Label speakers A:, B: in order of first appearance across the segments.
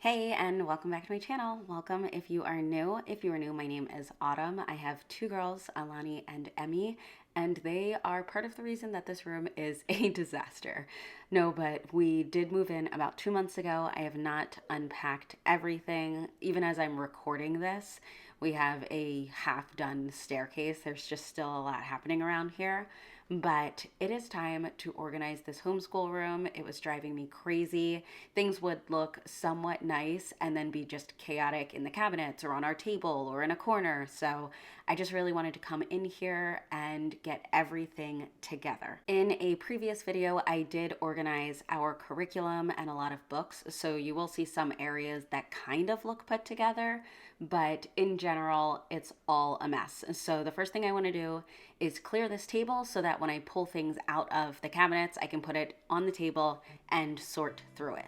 A: Hey, and welcome back to my channel. Welcome if you are new. If you are new, my name is Autumn. I have two girls, Alani and Emmy, and they are part of the reason that this room is a disaster. No, but we did move in about 2 months ago. I have not unpacked everything. Even as I'm recording this, we have a half-done staircase. There's just still a lot happening around here. But it is time to organize this homeschool room. It was driving me crazy. Things would look somewhat nice and then be just chaotic in the cabinets or on our table or in a corner. So I just really wanted to come in here and get everything together. In a previous video, I did organize our curriculum and a lot of books. So you will see some areas that kind of look put together, but in general, it's all a mess. So the first thing I want to do is clear this table so that when I pull things out of the cabinets, I can put it on the table and sort through it.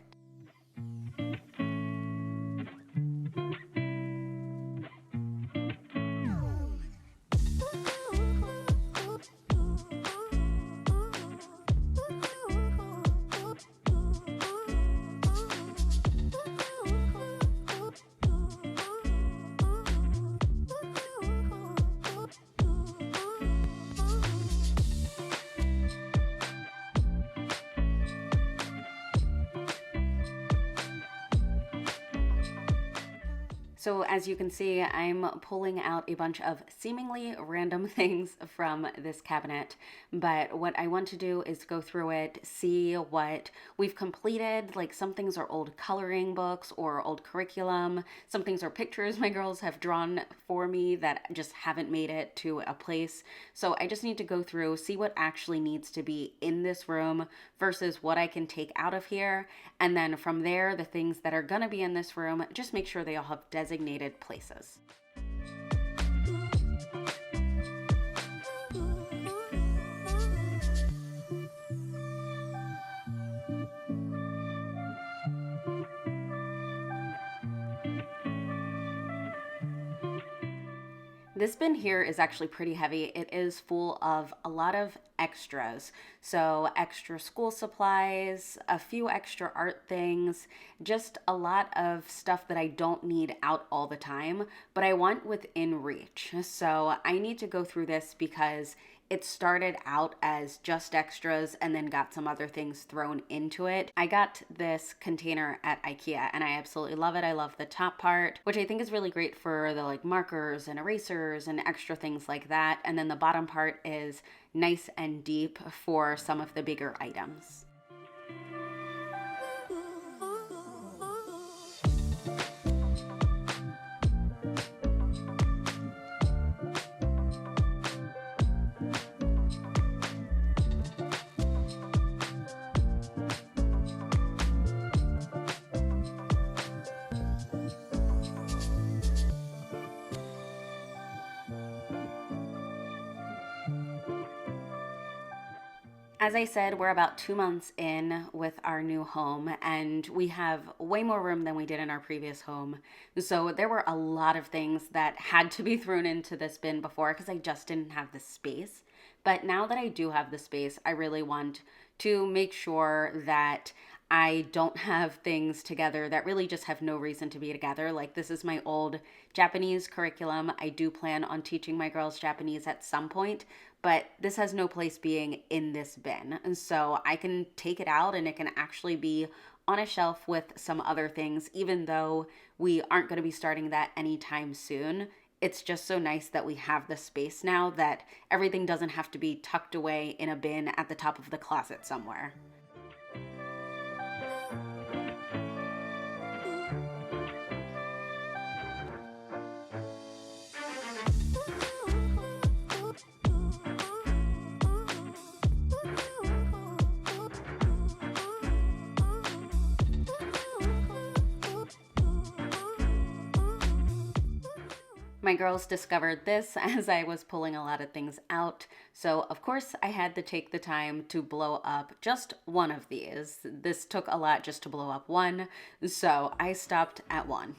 A: So as you can see, I'm pulling out a bunch of seemingly random things from this cabinet, but what I want to do is go through it, see what we've completed. Like some things are old coloring books or old curriculum. Some things are pictures my girls have drawn for me that just haven't made it to a place. So I just need to go through, see what actually needs to be in this room versus what I can take out of here. And then from there, the things that are gonna be in this room, just make sure they all have designated places. This bin here is actually pretty heavy. It is full of a lot of extras. So extra school supplies, a few extra art things, just a lot of stuff that I don't need out all the time, but I want within reach. So I need to go through this because it started out as just extras and then got some other things thrown into it. I got this container at IKEA and I absolutely love it. I love the top part, which I think is really great for the like markers and erasers and extra things like that. And then the bottom part is nice and deep for some of the bigger items. As I said, we're about 2 months in with our new home and we have way more room than we did in our previous home. So there were a lot of things that had to be thrown into this bin before because I just didn't have the space. But now that I do have the space, I really want to make sure that I don't have things together that really just have no reason to be together. Like this is my old Japanese curriculum. I do plan on teaching my girls Japanese at some point, but this has no place being in this bin. And so I can take it out and it can actually be on a shelf with some other things, even though we aren't going to be starting that anytime soon. It's just so nice that we have the space now that everything doesn't have to be tucked away in a bin at the top of the closet somewhere. My girls discovered this as I was pulling a lot of things out. So of course I had to take the time to blow up just one of these. This took a lot just to blow up one. So I stopped at one.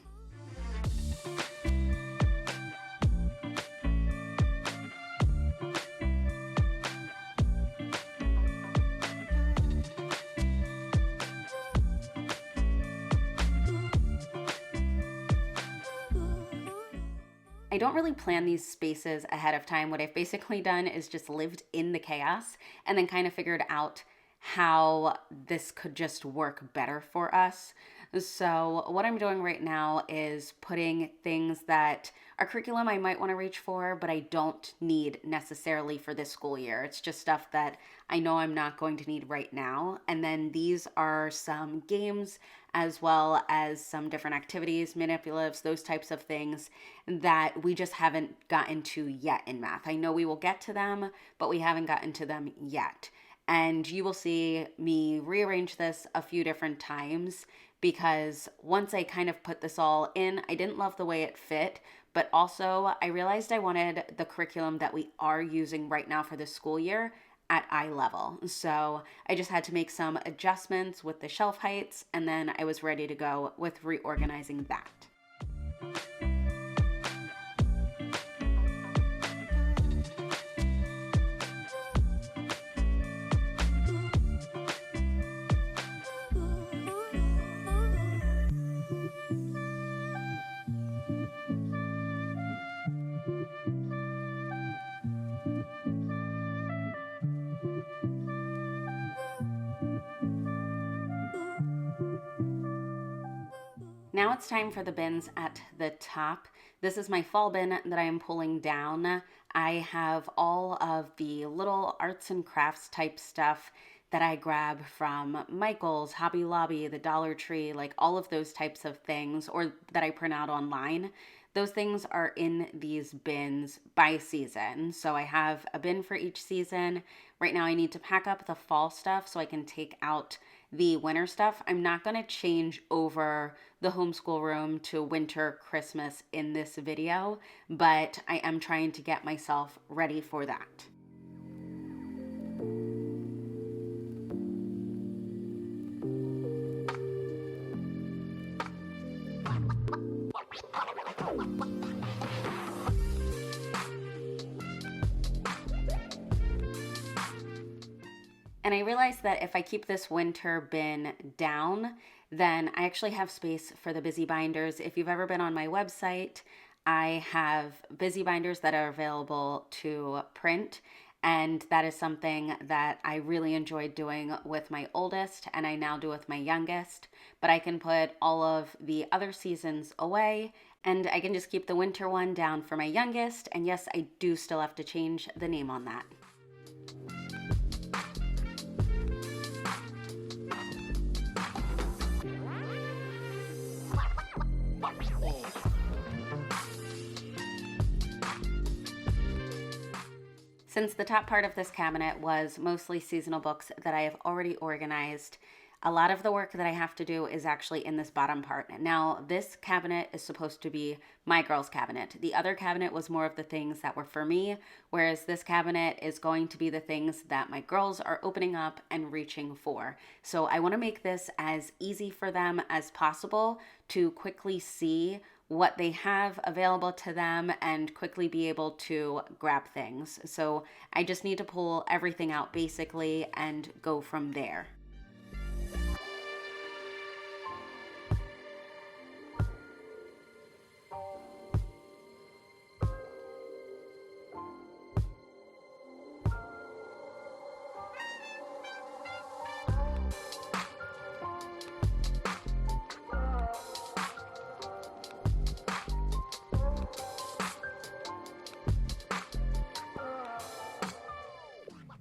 A: I don't really plan these spaces ahead of time. What I've basically done is just lived in the chaos and then kind of figured out how this could just work better for us. So, what I'm doing right now is putting things that our curriculum I might want to reach for, but I don't need necessarily for this school year. It's just stuff that I know I'm not going to need right now. And then these are some games as well as some different activities, manipulatives, those types of things that we just haven't gotten to yet in math. I know we will get to them, but we haven't gotten to them yet. And you will see me rearrange this a few different times because once I kind of put this all in, I didn't love the way it fit, but also I realized I wanted the curriculum that we are using right now for this school year at eye level. So I just had to make some adjustments with the shelf heights, and then I was ready to go with reorganizing that. Now it's time for the bins at the top. This is my fall bin that I am pulling down. I have all of the little arts and crafts type stuff that I grab from Michael's, Hobby Lobby, the Dollar Tree, like all of those types of things, or that I print out online. Those things are in these bins by season. So I have a bin for each season. Right now I need to pack up the fall stuff so I can take out the winter stuff. I'm not going to change over the homeschool room to winter Christmas in this video, but I am trying to get myself ready for that. And I realized that if I keep this winter bin down, then I actually have space for the busy binders. If you've ever been on my website, I have busy binders that are available to print. And that is something that I really enjoyed doing with my oldest, and I now do with my youngest. But I can put all of the other seasons away, and I can just keep the winter one down for my youngest. And yes, I do still have to change the name on that. Since the top part of this cabinet was mostly seasonal books that I have already organized, a lot of the work that I have to do is actually in this bottom part. Now, this cabinet is supposed to be my girls' cabinet. The other cabinet was more of the things that were for me, whereas this cabinet is going to be the things that my girls are opening up and reaching for. So I want to make this as easy for them as possible to quickly see what they have available to them and quickly be able to grab things. So I just need to pull everything out basically and go from there.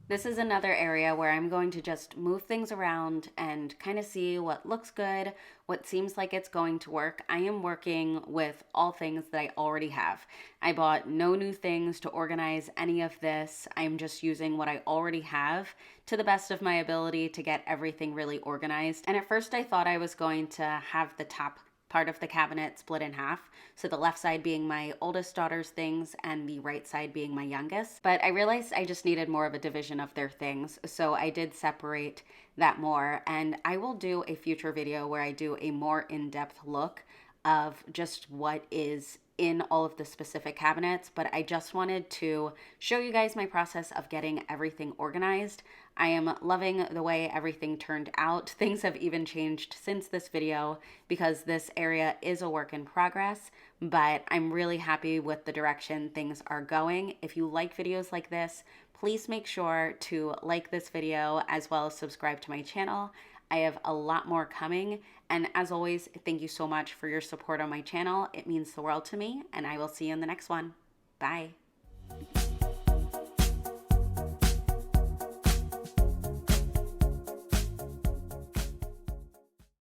A: This is another area where I'm going to just move things around and kind of see what looks good, what seems like it's going to work. I am working with all things that I already have. I bought no new things to organize any of this. I'm just using what I already have to the best of my ability to get everything really organized. And at first I thought I was going to have the top part of the cabinet split in half. So the left side being my oldest daughter's things and the right side being my youngest. But I realized I just needed more of a division of their things. So I did separate that more. And I will do a future video where I do a more in-depth look of just what is in all of the specific cabinets, but I just wanted to show you guys my process of getting everything organized. I am loving the way everything turned out. Things have even changed since this video because this area is a work in progress, but I'm really happy with the direction things are going. If you like videos like this, please make sure to like this video as well as subscribe to my channel. I have a lot more coming. And as always, thank you so much for your support on my channel. It means the world to me, and I will see you in the next one. Bye.